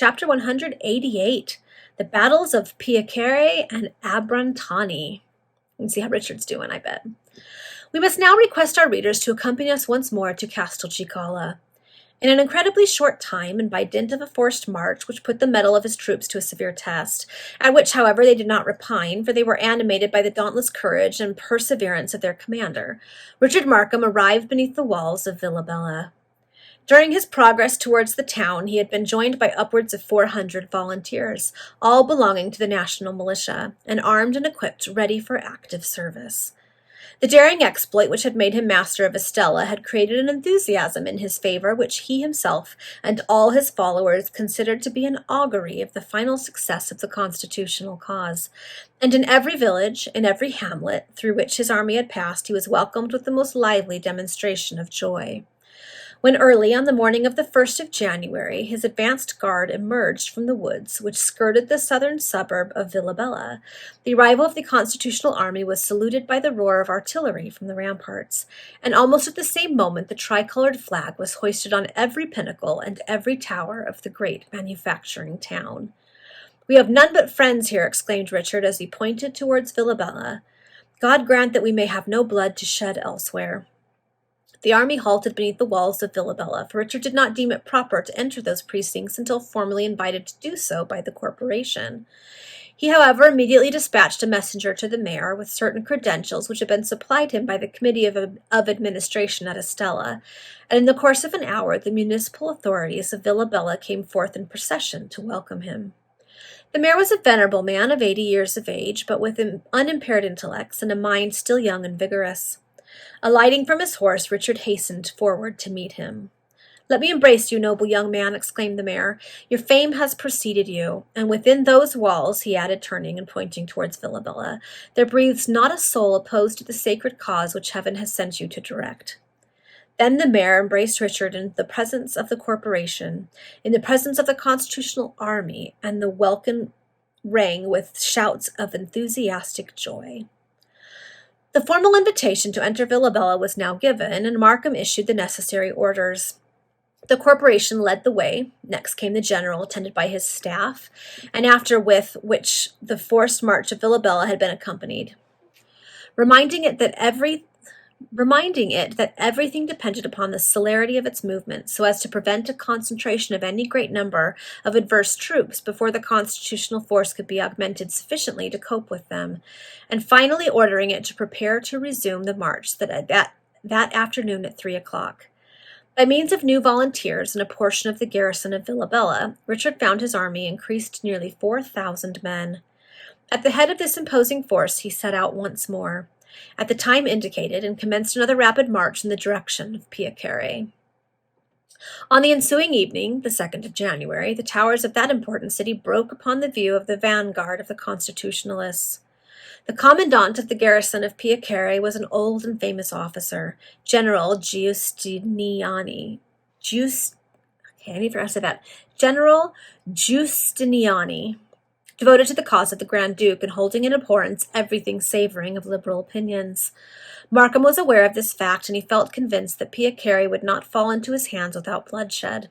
chapter 188, the battles of Piacere and Abrantani. You can see how Richard's doing, I bet. We must now request our readers to accompany us once more to Castelcicala. In an incredibly short time, and by dint of a forced march which put the mettle of his troops to a severe test, at which, however, they did not repine, for they were animated by the dauntless courage and perseverance of their commander, Richard Markham arrived beneath the walls of Villabella. During his progress towards the town, he had been joined by upwards of 400 volunteers, all belonging to the national militia, and armed and equipped, ready for active service. The daring exploit which had made him master of Estella had created an enthusiasm in his favor which he himself and all his followers considered to be an augury of the final success of the constitutional cause, and in every village, in every hamlet through which his army had passed, he was welcomed with the most lively demonstration of joy. When early on the morning of the 1st of January, his advanced guard emerged from the woods which skirted the southern suburb of Villabella, the arrival of the constitutional army was saluted by the roar of artillery from the ramparts, and almost at the same moment the tricolored flag was hoisted on every pinnacle and every tower of the great manufacturing town. "We have none but friends here," exclaimed Richard as he pointed towards Villabella. "God grant that we may have no blood to shed elsewhere." The army halted beneath the walls of Villabella, for Richard did not deem it proper to enter those precincts until formally invited to do so by the corporation. He, however, immediately dispatched a messenger to the mayor with certain credentials which had been supplied him by the Committee of Administration at Estella, and in the course of an hour the municipal authorities of Villabella came forth in procession to welcome him. The mayor was a venerable man of 80 years of age, but with unimpaired intellects and a mind still young and vigorous. Alighting from his horse, Richard hastened forward to meet him. "Let me embrace you, noble young man," exclaimed the mayor. "Your fame has preceded you, and within those walls," he added, turning and pointing towards Villabella, "there breathes not a soul opposed to the sacred cause which heaven has sent you to direct." Then the mayor embraced Richard in the presence of the corporation, in the presence of the constitutional army, and the welkin rang with shouts of enthusiastic joy. The formal invitation to enter Villabella was now given, and Markham issued the necessary orders. The corporation led the way. Next came the general, attended by his staff, and after with which the forced march of Villabella had been accompanied, reminding it that everything depended upon the celerity of its movements, so as to prevent a concentration of any great number of adverse troops before the constitutional force could be augmented sufficiently to cope with them, and finally ordering it to prepare to resume the march that afternoon at 3 o'clock. By means of new volunteers and a portion of the garrison of Villabella, Richard found his army increased to nearly 4,000 men. At the head of this imposing force he set out once more, at the time indicated, and commenced another rapid march in the direction of Piacere. On the ensuing evening, the 2nd of January, the towers of that important city broke upon the view of the vanguard of the Constitutionalists. The commandant of the garrison of Piacere was an old and famous officer, General Giustiniani. General Giustiniani, devoted to the cause of the Grand Duke and holding in abhorrence everything savoring of liberal opinions. Markham was aware of this fact, and he felt convinced that Piacere would not fall into his hands without bloodshed.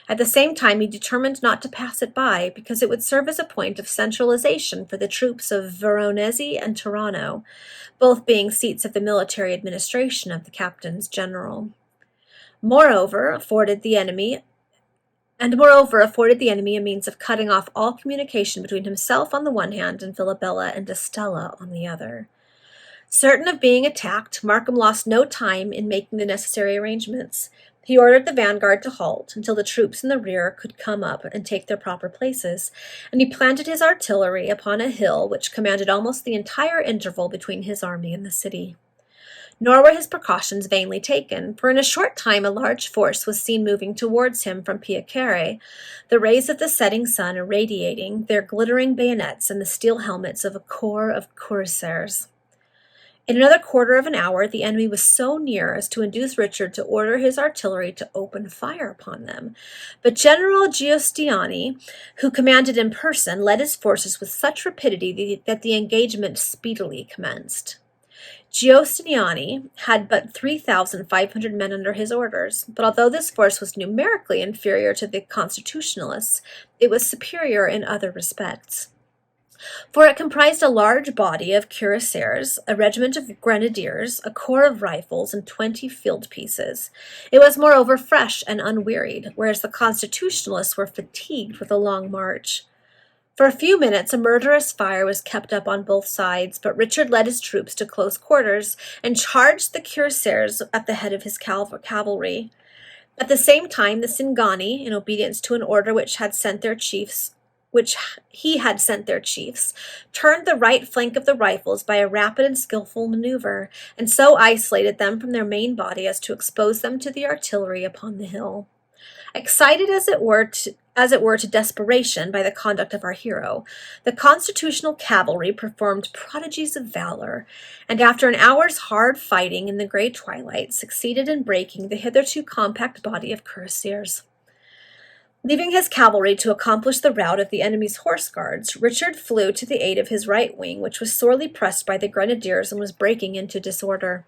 At the same time, he determined not to pass it by, because it would serve as a point of centralization for the troops of Veronese and Tirano, both being seats of the military administration of the captains general. Moreover, afforded the enemy a means of cutting off all communication between himself on the one hand and Villabella and Estella on the other. Certain of being attacked, Markham lost no time in making the necessary arrangements. He ordered the vanguard to halt until the troops in the rear could come up and take their proper places, and he planted his artillery upon a hill which commanded almost the entire interval between his army and the city. Nor were his precautions vainly taken, for in a short time a large force was seen moving towards him from Piacere, the rays of the setting sun irradiating their glittering bayonets and the steel helmets of a corps of cuirassiers. In another quarter of an hour the enemy was so near as to induce Richard to order his artillery to open fire upon them, but General Giustiniani, who commanded in person, led his forces with such rapidity that the engagement speedily commenced. Giustiniani had but 3,500 men under his orders, but although this force was numerically inferior to the Constitutionalists, it was superior in other respects. For it comprised a large body of cuirassiers, a regiment of grenadiers, a corps of rifles, and 20 field pieces. It was moreover fresh and unwearied, whereas the Constitutionalists were fatigued with a long march. For a few minutes a murderous fire was kept up on both sides, but Richard led his troops to close quarters and charged the cuirassiers at the head of his cavalry. At the same time, the Cingani, in obedience to an order which he had sent their chiefs, turned the right flank of the rifles by a rapid and skillful maneuver, and so isolated them from their main body as to expose them to the artillery upon the hill. Excited as it were to desperation by the conduct of our hero, the constitutional cavalry performed prodigies of valor, and after an hour's hard fighting in the grey twilight, succeeded in breaking the hitherto compact body of cuirassiers. Leaving his cavalry to accomplish the rout of the enemy's horse guards, Richard flew to the aid of his right wing, which was sorely pressed by the grenadiers and was breaking into disorder.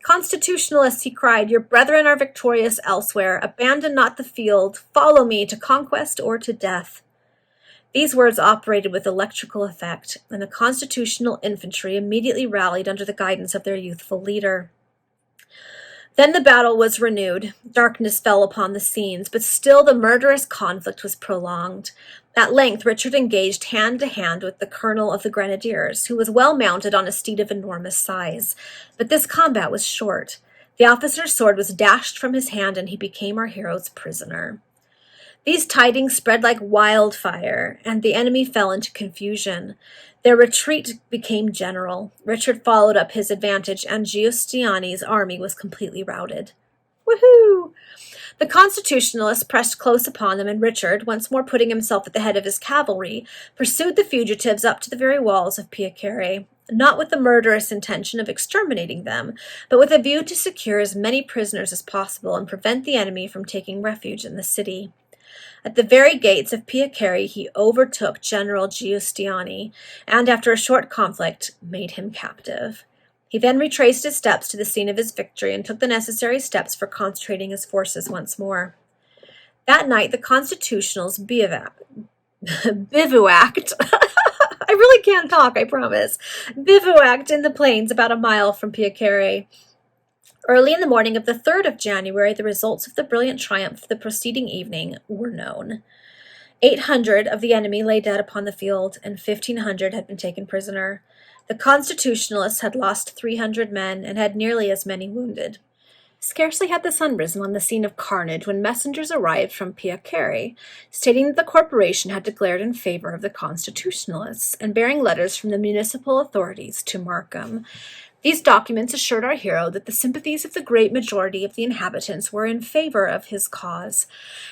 "Constitutionalists," he cried, "your brethren are victorious elsewhere. Abandon not the field. Follow me to conquest or to death." These words operated with electrical effect, and the constitutional infantry immediately rallied under the guidance of their youthful leader. Then the battle was renewed. Darkness fell upon the scenes, but still the murderous conflict was prolonged. At length Richard engaged hand to hand with the colonel of the grenadiers, who was well mounted on a steed of enormous size. But this combat was short. The officer's sword was dashed from his hand, and he became our hero's prisoner. These tidings spread like wildfire, and the enemy fell into confusion. Their retreat became general. Richard followed up his advantage, and Giustiniani's army was completely routed. Woohoo! The Constitutionalists pressed close upon them, and Richard, once more putting himself at the head of his cavalry, pursued the fugitives up to the very walls of Piacere, not with the murderous intention of exterminating them, but with a view to secure as many prisoners as possible and prevent the enemy from taking refuge in the city. At the very gates of Piacere he overtook General Giustiniani, and after a short conflict made him captive. He then retraced his steps to the scene of his victory and took the necessary steps for concentrating his forces once more. That night the Constitutionals bivouacked. I really can't talk, I promise. Bivouacked in the plains about a mile from Piacere. Early in the morning of the 3rd of January, the results of the brilliant triumph of the preceding evening were known. 800 of the enemy lay dead upon the field, and 1,500 had been taken prisoner. The Constitutionalists had lost 300 men and had nearly as many wounded. Scarcely had the sun risen on the scene of carnage when messengers arrived from Piacere, stating that the corporation had declared in favor of the Constitutionalists, and bearing letters from the municipal authorities to Markham. These documents assured our hero that the sympathies of the great majority of the inhabitants were in favor of his cause,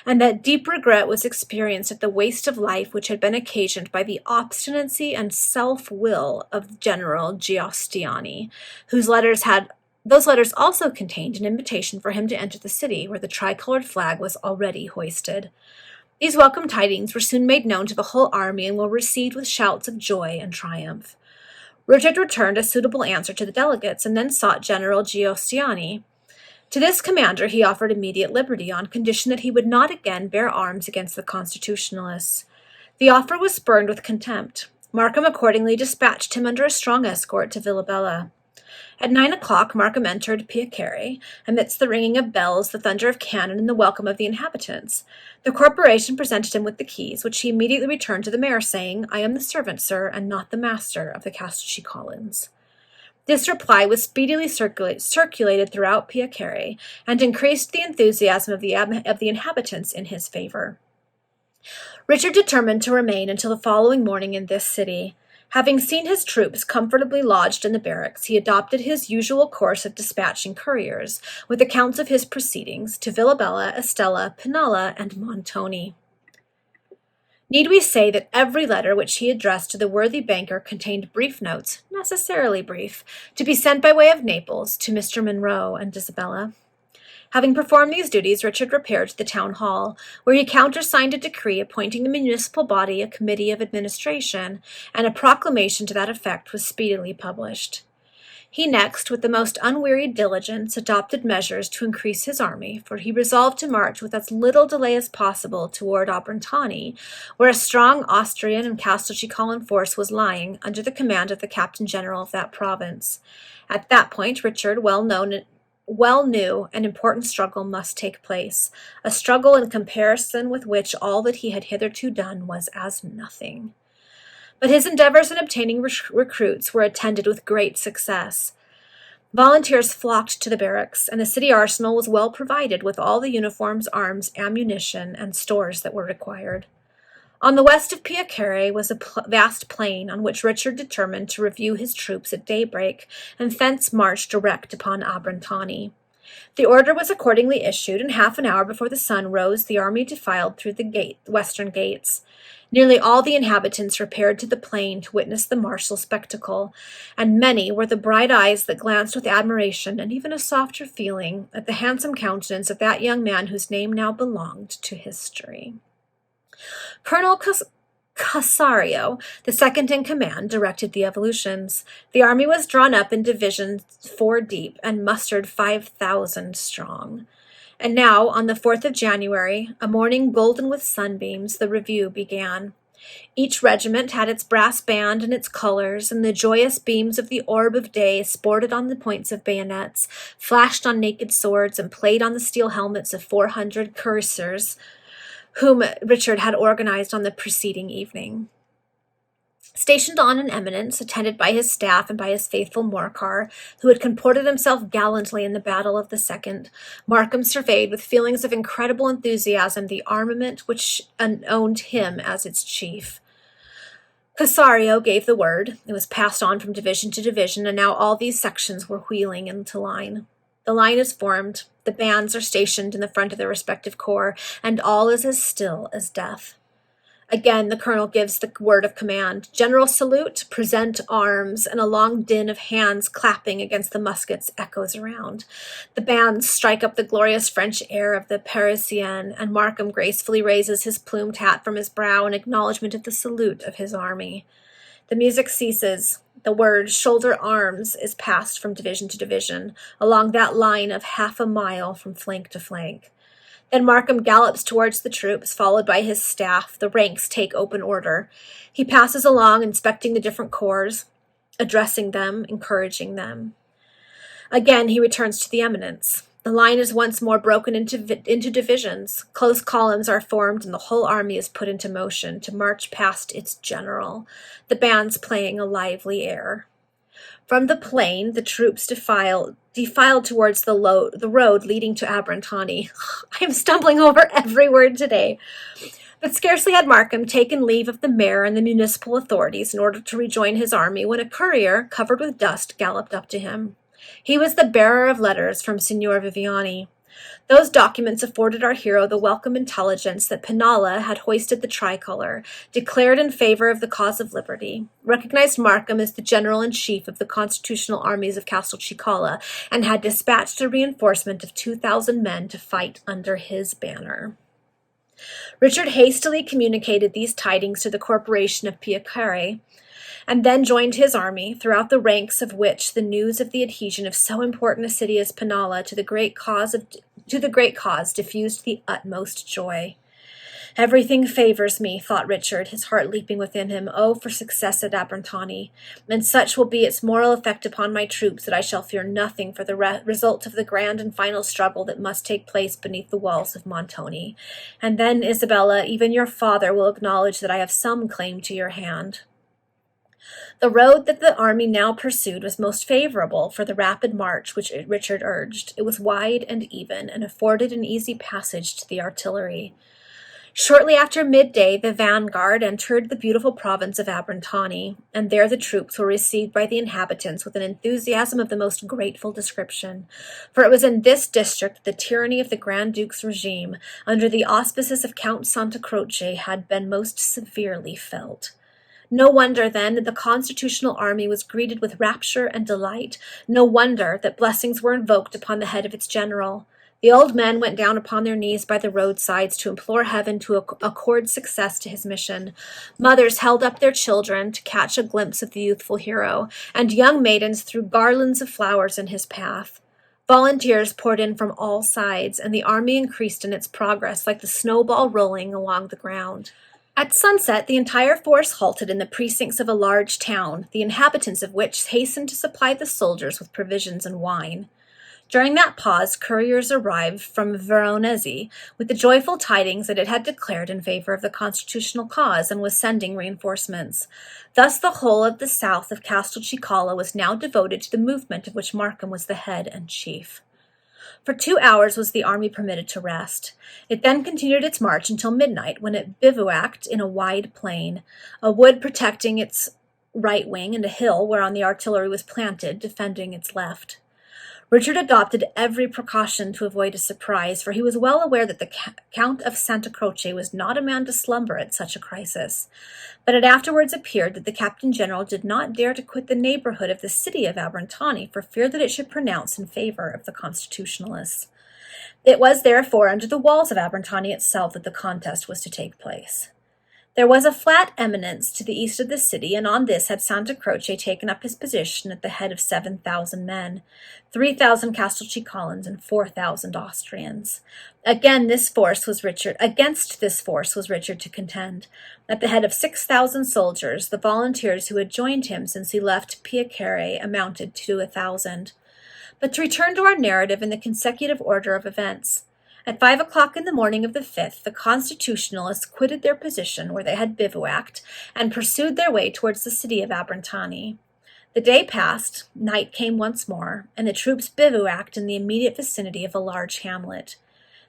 and that deep regret was experienced at the waste of life which had been occasioned by the obstinacy and self-will of General Giustiniani, those letters also contained an invitation for him to enter the city, where the tricolored flag was already hoisted. These welcome tidings were soon made known to the whole army and were received with shouts of joy and triumph. Richard returned a suitable answer to the delegates, and then sought General Giustiniani. To this commander he offered immediate liberty, on condition that he would not again bear arms against the Constitutionalists. The offer was spurned with contempt. Markham accordingly dispatched him under a strong escort to Villabella. At 9 o'clock Markham entered Piacere, amidst the ringing of bells, the thunder of cannon, and the welcome of the inhabitants. The corporation presented him with the keys, which he immediately returned to the mayor, saying, "I am the servant, sir, and not the master of the Castelcicalans." This reply was speedily circulated throughout Piacere, and increased the enthusiasm of the inhabitants in his favor. Richard determined to remain until the following morning in this city. Having seen his troops comfortably lodged in the barracks, he adopted his usual course of dispatching couriers, with accounts of his proceedings, to Villabella, Estella, Pinalla, and Montoni. Need we say that every letter which he addressed to the worthy banker contained brief notes, necessarily brief, to be sent by way of Naples to Mr. Monroe and Isabella? Having performed these duties, Richard repaired to the town hall, where he countersigned a decree appointing the municipal body a committee of administration, and a proclamation to that effect was speedily published. He next, with the most unwearied diligence, adopted measures to increase his army, for he resolved to march with as little delay as possible toward Abrantani, where a strong Austrian and Castelcicalan force was lying under the command of the captain general of that province. At that point, Richard well knew an important struggle must take place, a struggle in comparison with which all that he had hitherto done was as nothing. But his endeavors in obtaining recruits were attended with great success. Volunteers flocked to the barracks, and the city arsenal was well provided with all the uniforms, arms, ammunition, and stores that were required. On the west of Piacere was a vast plain on which Richard determined to review his troops at daybreak, and thence march direct upon Abrantani. The order was accordingly issued, and half an hour before the sun rose the army defiled through the western gates. Nearly all the inhabitants repaired to the plain to witness the martial spectacle, and many were the bright eyes that glanced with admiration and even a softer feeling at the handsome countenance of that young man whose name now belonged to history. Colonel Casario, the second in command, directed the evolutions. The army was drawn up in divisions 4 deep and mustered 5,000 strong. And now, on the 4th of January, a morning golden with sunbeams, the review began. Each regiment had its brass band and its colors, and the joyous beams of the orb of day sported on the points of bayonets, flashed on naked swords, and played on the steel helmets of 400 cuirassiers, whom Richard had organized on the preceding evening. Stationed on an eminence, attended by his staff and by his faithful Morcar, who had comported himself gallantly in the battle of the 2nd, Markham surveyed with feelings of incredible enthusiasm the armament which owned him as its chief. Casario gave the word. It was passed on from division to division, and now all these sections were wheeling into line. The line is formed, the bands are stationed in the front of their respective corps, and all is as still as death. Again, the colonel gives the word of command. General salute, present arms, and a long din of hands clapping against the muskets echoes around. The bands strike up the glorious French air of the Parisienne, and Markham gracefully raises his plumed hat from his brow in acknowledgment of the salute of his army. The music ceases. The word shoulder arms is passed from division to division, along that line of half a mile from flank to flank. Then Markham gallops towards the troops, followed by his staff. The ranks take open order. He passes along, inspecting the different corps, addressing them, encouraging them. Again, he returns to the eminence. The line is once more broken into divisions. Close columns are formed, and the whole army is put into motion to march past its general, the bands playing a lively air. From the plain, the troops defiled towards the road leading to Abrantani. I am stumbling over every word today. But scarcely had Markham taken leave of the mayor and the municipal authorities in order to rejoin his army when a courier, covered with dust, galloped up to him. He was the bearer of letters from Signor Viviani. Those documents afforded our hero the welcome intelligence that Pinalla had hoisted the tricolor, declared in favor of the cause of liberty, recognized Markham as the general-in-chief of the constitutional armies of Castelcicala, and had dispatched a reinforcement of 2,000 men to fight under his banner. Richard hastily communicated these tidings to the corporation of Piacere, and then joined his army, throughout the ranks of which the news of the adhesion of so important a city as Pinalla to the great cause diffused the utmost joy. Everything favors me, thought Richard, his heart leaping within him. Oh, for success at Abrantani, and such will be its moral effect upon my troops that I shall fear nothing for the result of the grand and final struggle that must take place beneath the walls of Montoni. And then, Isabella, even your father will acknowledge that I have some claim to your hand. The road that the army now pursued was most favorable for the rapid march which Richard urged. It was wide and even, and afforded an easy passage to the artillery. Shortly after midday, the vanguard entered the beautiful province of Abrantani, and there the troops were received by the inhabitants with an enthusiasm of the most grateful description. For it was in this district the tyranny of the Grand Duke's regime, under the auspices of Count Santa Croce, had been most severely felt. No wonder, then, that the constitutional army was greeted with rapture and delight. No wonder that blessings were invoked upon the head of its general. The old men went down upon their knees by the roadsides to implore heaven to accord success to his mission. Mothers held up their children to catch a glimpse of the youthful hero, and young maidens threw garlands of flowers in his path. Volunteers poured in from all sides, and the army increased in its progress like the snowball rolling along the ground. At sunset, the entire force halted in the precincts of a large town, the inhabitants of which hastened to supply the soldiers with provisions and wine. During that pause, couriers arrived from Veronese with the joyful tidings that it had declared in favor of the constitutional cause and was sending reinforcements. Thus the whole of the south of Castelcicala was now devoted to the movement of which Markham was the head and chief. For 2 hours was the army permitted to rest. It then continued its march until midnight, when it bivouacked in a wide plain, a wood protecting its right wing and a hill whereon the artillery was planted, defending its left. Richard adopted every precaution to avoid a surprise, for he was well aware that the Count of Santa Croce was not a man to slumber at such a crisis. But it afterwards appeared that the Captain General did not dare to quit the neighborhood of the city of Abrantani for fear that it should pronounce in favor of the Constitutionalists. It was therefore under the walls of Abrantani itself that the contest was to take place. There was a flat eminence to the east of the city, and on this had Santa Croce taken up his position at the head of 7,000 men, 3,000 Castelcicalans and 4,000 Austrians. Against this force was Richard to contend. At the head of 6,000 soldiers, the volunteers who had joined him since he left Piacere amounted to 1,000. But to return to our narrative in the consecutive order of events. At 5 o'clock in the morning of the 5th, the Constitutionalists quitted their position where they had bivouacked and pursued their way towards the city of Abrantani. The day passed, night came once more, and the troops bivouacked in the immediate vicinity of a large hamlet.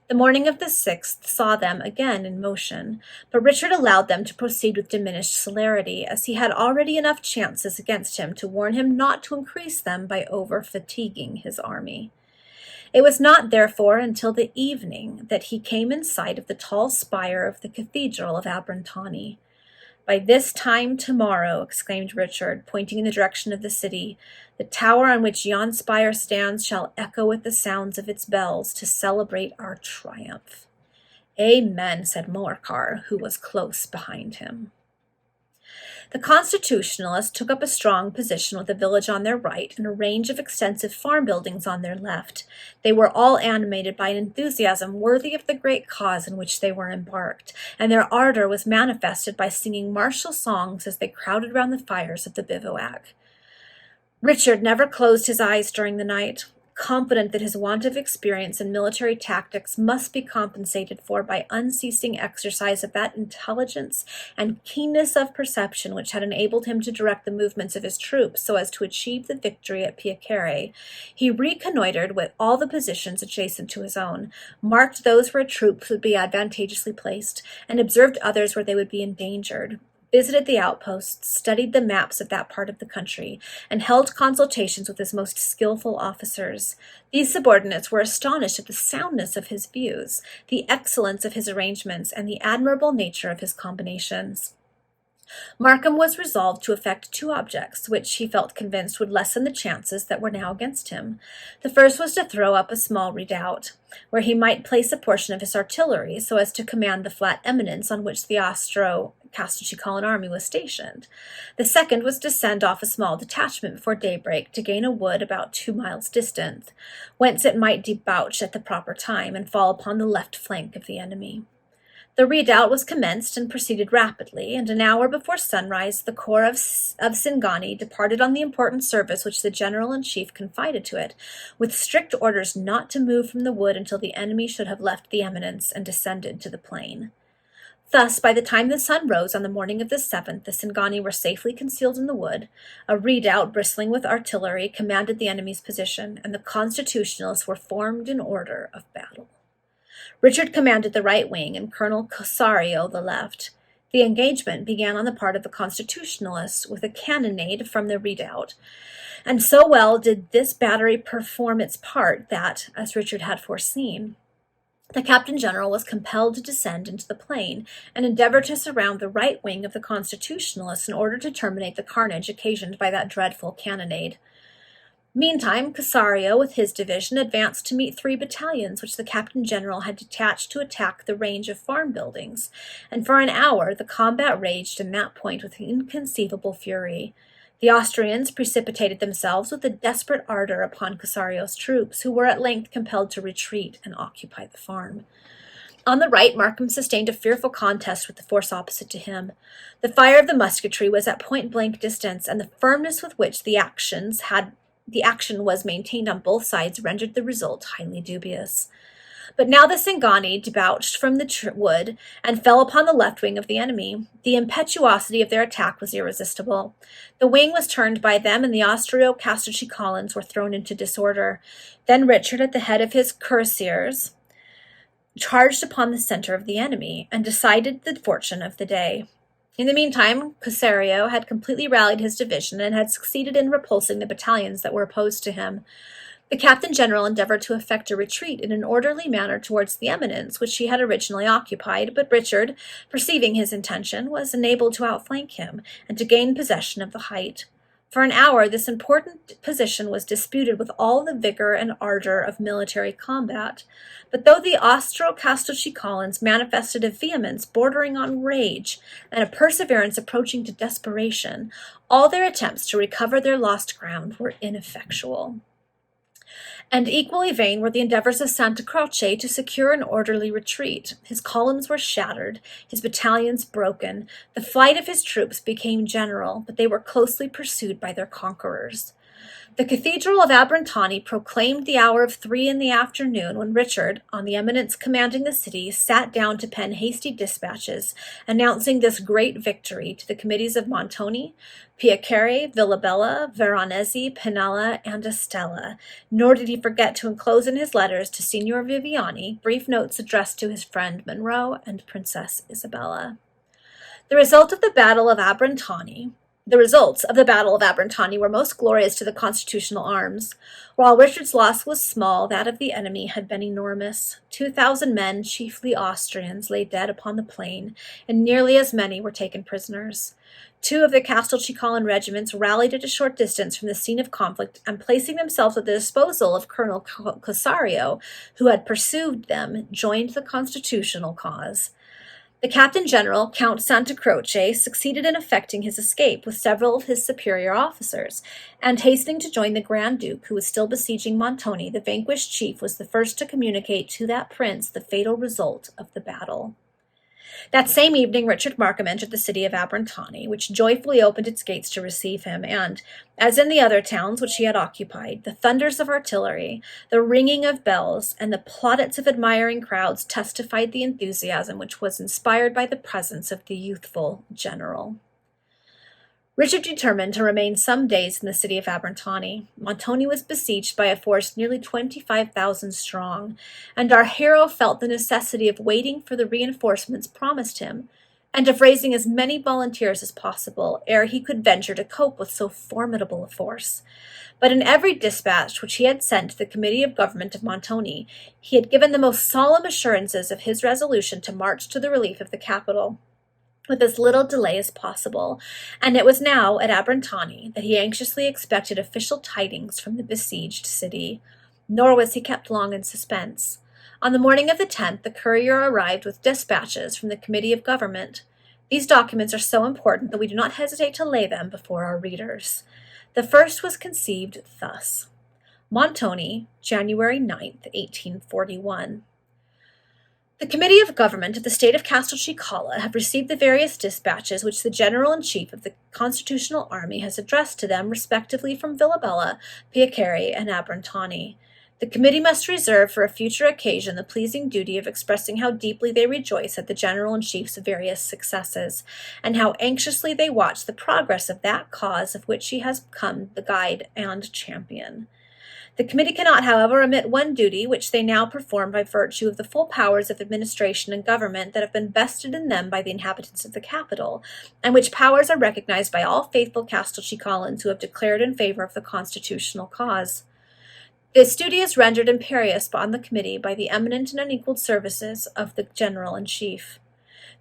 The morning of the 6th saw them again in motion, but Richard allowed them to proceed with diminished celerity, as he had already enough chances against him to warn him not to increase them by over-fatiguing his army. It was not, therefore, until the evening that he came in sight of the tall spire of the Cathedral of Abrantani. "By this time tomorrow," exclaimed Richard, pointing in the direction of the city, "the tower on which yon spire stands shall echo with the sounds of its bells to celebrate our triumph." "Amen," said Morcar, who was close behind him. The Constitutionalists took up a strong position with a village on their right and a range of extensive farm buildings on their left. They were all animated by an enthusiasm worthy of the great cause in which they were embarked, and their ardor was manifested by singing martial songs as they crowded round the fires of the bivouac. Richard never closed his eyes during the night, confident that his want of experience in military tactics must be compensated for by unceasing exercise of that intelligence and keenness of perception which had enabled him to direct the movements of his troops so as to achieve the victory at Piacere. He reconnoitered with all the positions adjacent to his own, marked those where troops would be advantageously placed, and observed others where they would be endangered, visited the outposts, studied the maps of that part of the country, and held consultations with his most skillful officers. These subordinates were astonished at the soundness of his views, the excellence of his arrangements, and the admirable nature of his combinations. Markham was resolved to effect 2 objects, which he felt convinced would lessen the chances that were now against him. The first was to throw up a small redoubt, where he might place a portion of his artillery so as to command the flat eminence on which the Castelcicalan army was stationed. The second was to send off a small detachment before daybreak to gain a wood about 2 miles distant, whence it might debouch at the proper time and fall upon the left flank of the enemy. The redoubt was commenced and proceeded rapidly, and an hour before sunrise the corps of Cingani departed on the important service which the general-in-chief confided to it, with strict orders not to move from the wood until the enemy should have left the eminence and descended to the plain. Thus, by the time the sun rose on the morning of the 7th, the Cingani were safely concealed in the wood, a redoubt bristling with artillery commanded the enemy's position, and the Constitutionalists were formed in order of battle. Richard commanded the right wing, and Colonel Casario the left. The engagement began on the part of the Constitutionalists with a cannonade from the redoubt, and so well did this battery perform its part that, as Richard had foreseen, the Captain General was compelled to descend into the plain and endeavor to surround the right wing of the Constitutionalists in order to terminate the carnage occasioned by that dreadful cannonade. Meantime, Casario, with his division, advanced to meet 3 battalions which the Captain General had detached to attack the range of farm buildings, and for an hour the combat raged in that point with inconceivable fury. The Austrians precipitated themselves with a desperate ardor upon Casario's troops, who were at length compelled to retreat and occupy the farm. On the right, Markham sustained a fearful contest with the force opposite to him. The fire of the musketry was at point-blank distance, and the firmness with which the action was maintained on both sides rendered the result highly dubious. But now the Cingani debouched from the wood and fell upon the left wing of the enemy. The impetuosity of their attack was irresistible. The wing was turned by them, and the Austro-Castelcicalans were thrown into disorder. Then Richard, at the head of his cuirassiers, charged upon the center of the enemy and decided the fortune of the day. In the meantime, Casario had completely rallied his division and had succeeded in repulsing the battalions that were opposed to him. The Captain General endeavored to effect a retreat in an orderly manner towards the eminence which he had originally occupied, but Richard, perceiving his intention, was enabled to outflank him and to gain possession of the height. For an hour this important position was disputed with all the vigor and ardor of military combat, but though the Austro-Castelcicalans manifested a vehemence bordering on rage and a perseverance approaching to desperation, all their attempts to recover their lost ground were ineffectual. And equally vain were the endeavors of Santa Croce to secure an orderly retreat. His columns were shattered, his battalions broken. The flight of his troops became general, but they were closely pursued by their conquerors. The Cathedral of Abrantani proclaimed the hour of 3 in the afternoon when Richard, on the eminence commanding the city, sat down to pen hasty dispatches, announcing this great victory to the committees of Montoni, Piacere, Villabella, Veronese, Pinalla, and Estella, nor did he forget to enclose in his letters to Signor Viviani brief notes addressed to his friend Monroe and Princess Isabella. The results of the Battle of Abrantani were most glorious to the constitutional arms. While Richard's loss was small, that of the enemy had been enormous. 2,000 men, chiefly Austrians, lay dead upon the plain, and nearly as many were taken prisoners. 2 of the Castelcicalan regiments rallied at a short distance from the scene of conflict, and placing themselves at the disposal of Colonel Casario, who had pursued them, joined the constitutional cause. The Captain General, Count Santa Croce, succeeded in effecting his escape with several of his superior officers, and hastening to join the Grand Duke, who was still besieging Montoni, the vanquished chief was the first to communicate to that prince the fatal result of the battle. That same evening Richard Markham entered the city of Abrantani, which joyfully opened its gates to receive him, and, as in the other towns which he had occupied, the thunders of artillery, the ringing of bells, and the plaudits of admiring crowds testified the enthusiasm which was inspired by the presence of the youthful general. Richard determined to remain some days in the city of Abrantani. Montoni was besieged by a force nearly 25,000 strong, and our hero felt the necessity of waiting for the reinforcements promised him, and of raising as many volunteers as possible ere he could venture to cope with so formidable a force. But in every dispatch which he had sent to the Committee of Government of Montoni, he had given the most solemn assurances of his resolution to march to the relief of the capital with as little delay as possible, and it was now at Abrantani that he anxiously expected official tidings from the besieged city. Nor was he kept long in suspense. On the morning of the 10th, the courier arrived with dispatches from the Committee of Government. These documents are so important that we do not hesitate to lay them before our readers. The first was conceived thus: Montoni, January 9th, 1841. The Committee of Government of the State of Castelcicala have received the various dispatches which the General-in-Chief of the Constitutional Army has addressed to them respectively from Villabella, Piacere, and Abrantani. The committee must reserve for a future occasion the pleasing duty of expressing how deeply they rejoice at the General-in-Chief's various successes, and how anxiously they watch the progress of that cause of which he has become the guide and champion. The committee cannot, however, omit one duty which they now perform by virtue of the full powers of administration and government that have been vested in them by the inhabitants of the capital, and which powers are recognized by all faithful Castelcicalans who have declared in favor of the constitutional cause. This duty is rendered imperious on the committee by the eminent and unequaled services of the General-in-Chief.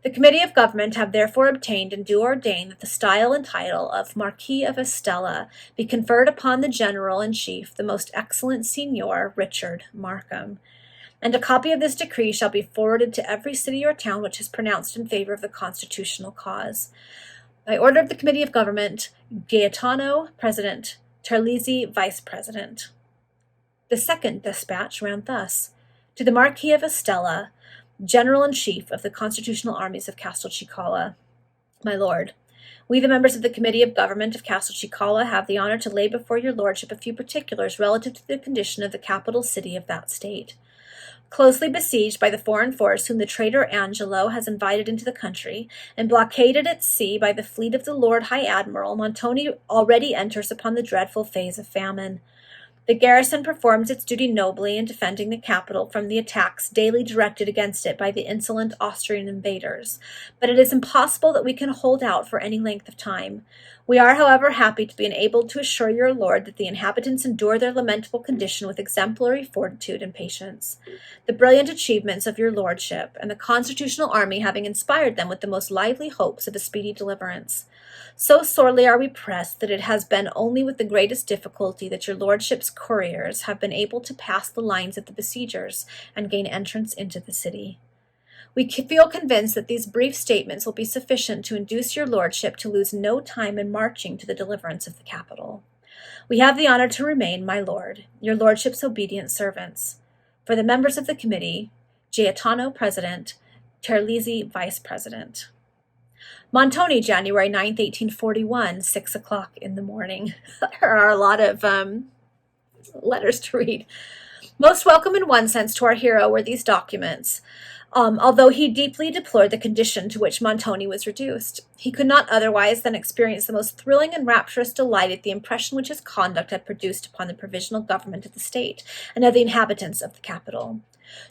The Committee of Government have therefore obtained and do ordain that the style and title of Marquis of Estella be conferred upon the General-in-Chief, the most excellent Signor Richard Markham. And a copy of this decree shall be forwarded to every city or town which is pronounced in favor of the constitutional cause. By order of the Committee of Government, Gaetano, President, Terlizzi, Vice President. The second dispatch ran thus: to the Marquis of Estella, General-in-Chief of the Constitutional Armies of Castelcicala. My Lord, we, the members of the Committee of Government of Castelcicala, have the honor to lay before your Lordship a few particulars relative to the condition of the capital city of that state. Closely besieged by the foreign force whom the traitor Angelo has invited into the country, and blockaded at sea by the fleet of the Lord High Admiral, Montoni already enters upon the dreadful phase of famine. The garrison performs its duty nobly in defending the capital from the attacks daily directed against it by the insolent Austrian invaders, but it is impossible that we can hold out for any length of time. We are, however, happy to be enabled to assure your Lord that the inhabitants endure their lamentable condition with exemplary fortitude and patience. The brilliant achievements of your Lordship and the constitutional army having inspired them with the most lively hopes of a speedy deliverance. So sorely are we pressed that it has been only with the greatest difficulty that your Lordship's couriers have been able to pass the lines of the besiegers and gain entrance into the city. We feel convinced that these brief statements will be sufficient to induce your Lordship to lose no time in marching to the deliverance of the capital. We have the honor to remain, my Lord, your Lordship's obedient servants. For the members of the committee, Gaetano, President, Terlizzi, Vice President. Montoni, January 9th, 1841, 6 o'clock in the morning. There are a lot of letters to read. Most welcome in one sense to our hero were these documents. Although he deeply deplored the condition to which Montoni was reduced, he could not otherwise than experience the most thrilling and rapturous delight at the impression which his conduct had produced upon the provisional government of the state and of the inhabitants of the capital.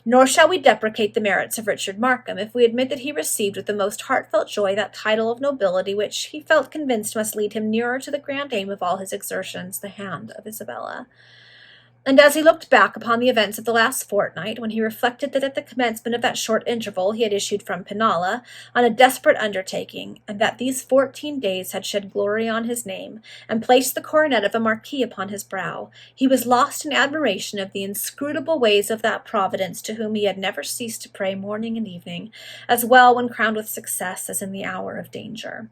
Nor shall we deprecate the merits of Richard Markham if we admit that he received with the most heartfelt joy that title of nobility which he felt convinced must lead him nearer to the grand aim of all his exertions, the hand of Isabella. And as he looked back upon the events of the last fortnight, when he reflected that at the commencement of that short interval he had issued from Pinalla on a desperate undertaking, and that these 14 days had shed glory on his name, and placed the coronet of a marquis upon his brow, he was lost in admiration of the inscrutable ways of that Providence to whom he had never ceased to pray morning and evening, as well when crowned with success as in the hour of danger.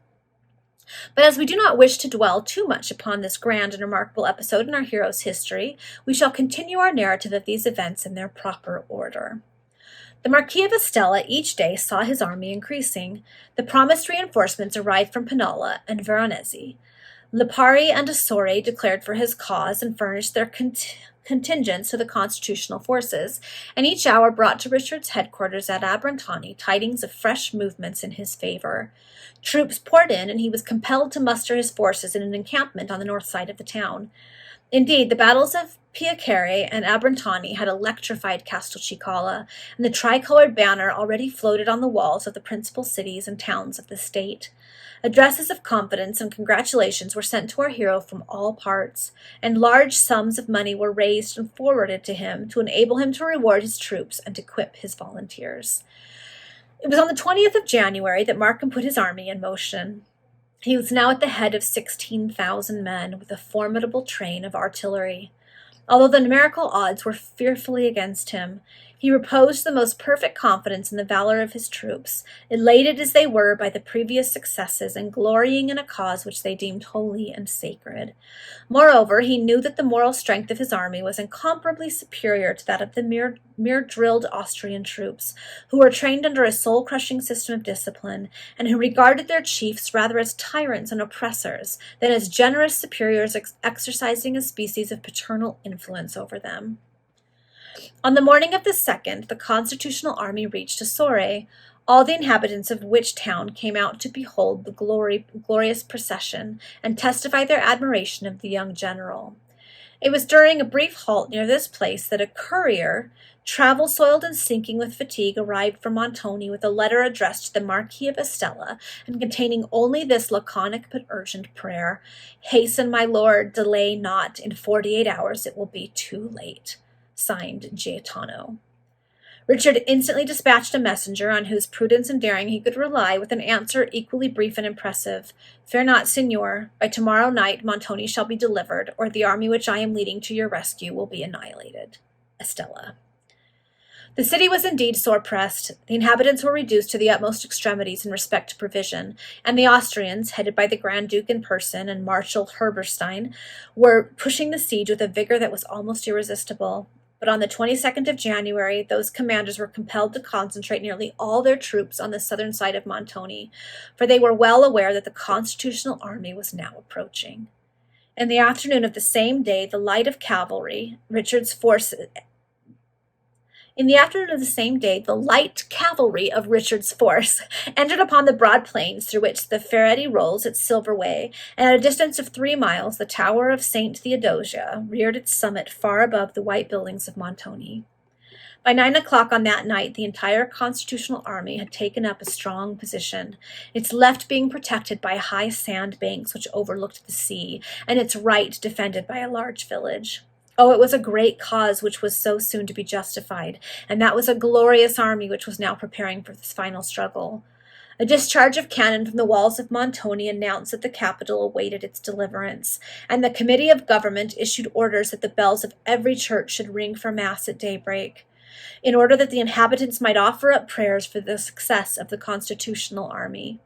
But as we do not wish to dwell too much upon this grand and remarkable episode in our hero's history, we shall continue our narrative of these events in their proper order. The Marquis of Estella each day saw his army increasing. The promised reinforcements arrived from Pinalla and Veronese. Lipari and Astori declared for his cause and furnished their contingents to the constitutional forces, and each hour brought to Richard's headquarters at Abrantani tidings of fresh movements in his favor. Troops poured in, and he was compelled to muster his forces in an encampment on the north side of the town. Indeed, the battles of Piacere and Abrantani had electrified Castelcicala, and the tricolored banner already floated on the walls of the principal cities and towns of the state. Addresses of confidence and congratulations were sent to our hero from all parts, and large sums of money were raised and forwarded to him to enable him to reward his troops and equip his volunteers. It was on the 20th of January that Markham put his army in motion. He was now at the head of 16,000 men, with a formidable train of artillery. Although the numerical odds were fearfully against him, he reposed the most perfect confidence in the valor of his troops, elated as they were by the previous successes and glorying in a cause which they deemed holy and sacred. Moreover, he knew that the moral strength of his army was incomparably superior to that of the mere drilled Austrian troops, who were trained under a soul-crushing system of discipline, and who regarded their chiefs rather as tyrants and oppressors than as generous superiors exercising a species of paternal influence over them. On the morning of the 2nd, the constitutional army reached Asore, all the inhabitants of which town came out to behold the glorious procession and testify their admiration of the young general. It was during a brief halt near this place that a courier, travel-soiled and sinking with fatigue, arrived from Montoni with a letter addressed to the Marquis of Estella and containing only this laconic but urgent prayer: "Hasten, my lord, delay not. In 48 hours it will be too late." Signed, Gaetano. Richard instantly dispatched a messenger on whose prudence and daring he could rely, with an answer equally brief and impressive. "Fear not, Signor. By tomorrow night Montoni shall be delivered, or the army which I am leading to your rescue will be annihilated. Estella." The city was indeed sore pressed. The inhabitants were reduced to the utmost extremities in respect to provision, and the Austrians, headed by the Grand Duke in person and Marshal Herberstein, were pushing the siege with a vigor that was almost irresistible. But on the 22nd of January, those commanders were compelled to concentrate nearly all their troops on the southern side of Montoni, for they were well aware that the Constitutional Army was now approaching. In the afternoon of the same day, the light cavalry of Richard's force entered upon the broad plains through which the Ferretti rolls its silver way, and at a distance of 3 miles the tower of St. Theodosia reared its summit far above the white buildings of Montoni. By 9 o'clock on that night, the entire Constitutional Army had taken up a strong position, its left being protected by high sand banks which overlooked the sea, and its right defended by a large village. Oh, it was a great cause which was so soon to be justified, and that was a glorious army which was now preparing for this final struggle. A discharge of cannon from the walls of Montoni announced that the capital awaited its deliverance, and the Committee of Government issued orders that the bells of every church should ring for Mass at daybreak, in order that the inhabitants might offer up prayers for the success of the Constitutional Army.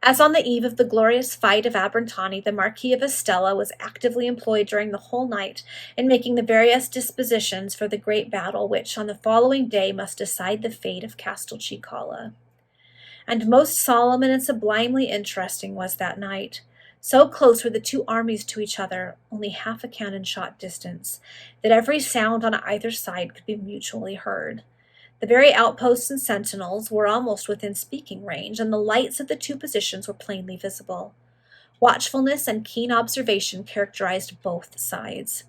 As on the eve of the glorious fight of Abrantani, the Marquis of Estella was actively employed during the whole night in making the various dispositions for the great battle which, on the following day, must decide the fate of Castelcicala. And most solemn and sublimely interesting was that night. So close were the two armies to each other, only half a cannon-shot distance, that every sound on either side could be mutually heard. The very outposts and sentinels were almost within speaking range, and the lights of the two positions were plainly visible. Watchfulness and keen observation characterized both sides.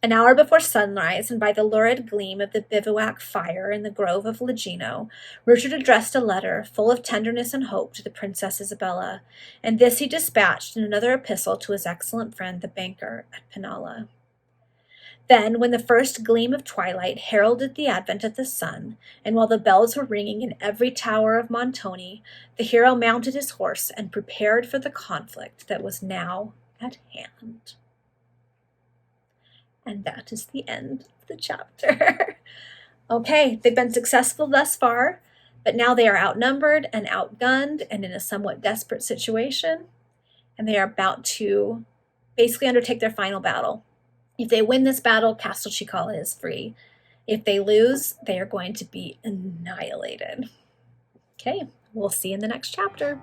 An hour before sunrise, and by the lurid gleam of the bivouac fire in the grove of Legino, Richard addressed a letter, full of tenderness and hope, to the Princess Isabella, and this he dispatched in another epistle to his excellent friend the banker at Pinalla. Then, when the first gleam of twilight heralded the advent of the sun, and while the bells were ringing in every tower of Montoni, the hero mounted his horse and prepared for the conflict that was now at hand. And that is the end of the chapter. Okay, they've been successful thus far, but now they are outnumbered and outgunned and in a somewhat desperate situation, and they are about to basically undertake their final battle. If they win this battle, Castelcicala is free. If they lose, they are going to be annihilated. Okay, we'll see you in the next chapter.